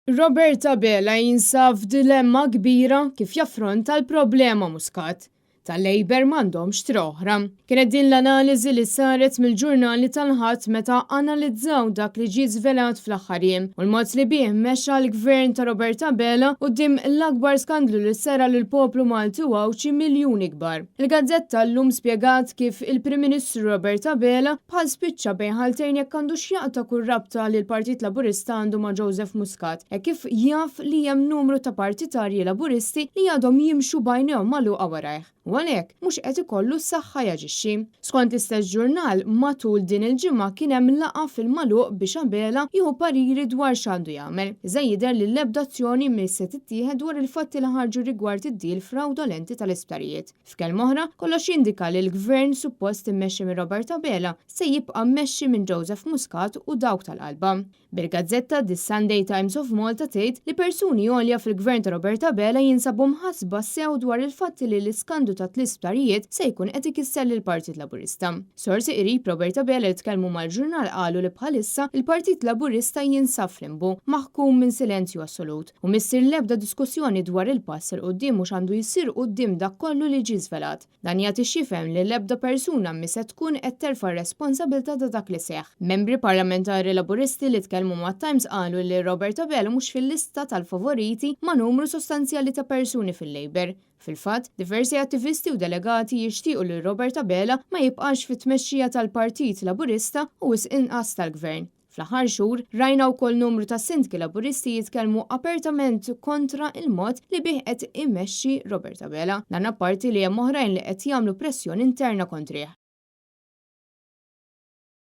Roberta Bela jinsab f'dilemma kbira kif jaffronta l-problema Muscat. Tal-Labor m'għandhomx triq oħra. Kienet din l-analiżi li saret mill-ġurnali tal-ħadd meta analizzaw dak li ġie żvelat fl-aħħar jiem u l-mod li bih mexxa l-gvern ta' Roberta Bela quddiem l-akbar skandlu li sera lil poplu Malti u xi miljuni kbar. Il-Gazzetta llum spjegat kif il-Prim Ministru Roberta Bela bħal spiċċa bejn ħaltejn jekk għandux jaqta' kull rabta li l-Partit Laburista għandu ma' Joseph Muscat, kif jaf li hemm numru ta' partitarji Laburisti li għadhom jimxu bajnejhom magħluqa warajh. U għalhekk mhux qed ikollu s-saħħa jaġixxi. Skont l-istess ġurnal, matul din il-ġimgħa kien hemm laqgħa fil-magħluq biex Bela jieħu pariri dwar x'għandu jagħmel. Iżda jidher li l-ebda azzjoni mhix se tittieħed dwar il-fatti li ħarġu rigward id-deal fraudolenti tal-isptarijiet. F'kelma oħra, kollox jindika li l-gvern suppost immexxi minn Roberta Bela se jibqa' mmexxi minn Joseph Muscat u dawk tal-qalba. Bil-gazzetta The Sunday Times of Malta tgħid li persuni għolja fil-gvern ta' Roberta Bela jinsabu mħassba sew dwar il-fatti li l-iskandu ta' tl-isptarijiet se jkun qed ikisser lill-Partit Laburista. Sorsi qrib Roberta Bela li tkellmu mal-ġurnal qalu li bħalissa il-Partit Laburista jinsab flimbu maħkum minn silenzju assolut u missir l-ebda diskussjoni dwar il-pass il qudiem mhux għandu jsir quddiem dak kollu li ġie żvelat. Dan jagħti xifhem li l-ebda persuna mi se tkun qed terfa' r-responsabilità ta' dak li seħħ. Membri parlamentari Laburisti li tkellmu mat-Times qalu li Roberta Bela mhux fil-lista tal-favoriti ma' numru sostanzjali ta' persuni fil-Labor. Fil-fatt, diversi attivisti u delegati jixtiequ li Roberta Bela ma jibqax fit-tmexxija tal-Partit Laburista u inqas tal-Gvern. Fl-aħħar xhur rajna wkoll numru ta' sindki Laburisti jitkellmu apertament kontra il-mod li bih qed immexxi Roberta Bela. Dan apparti li hemm oħrajn li qed jagħmlu pressjoni interna kontrih.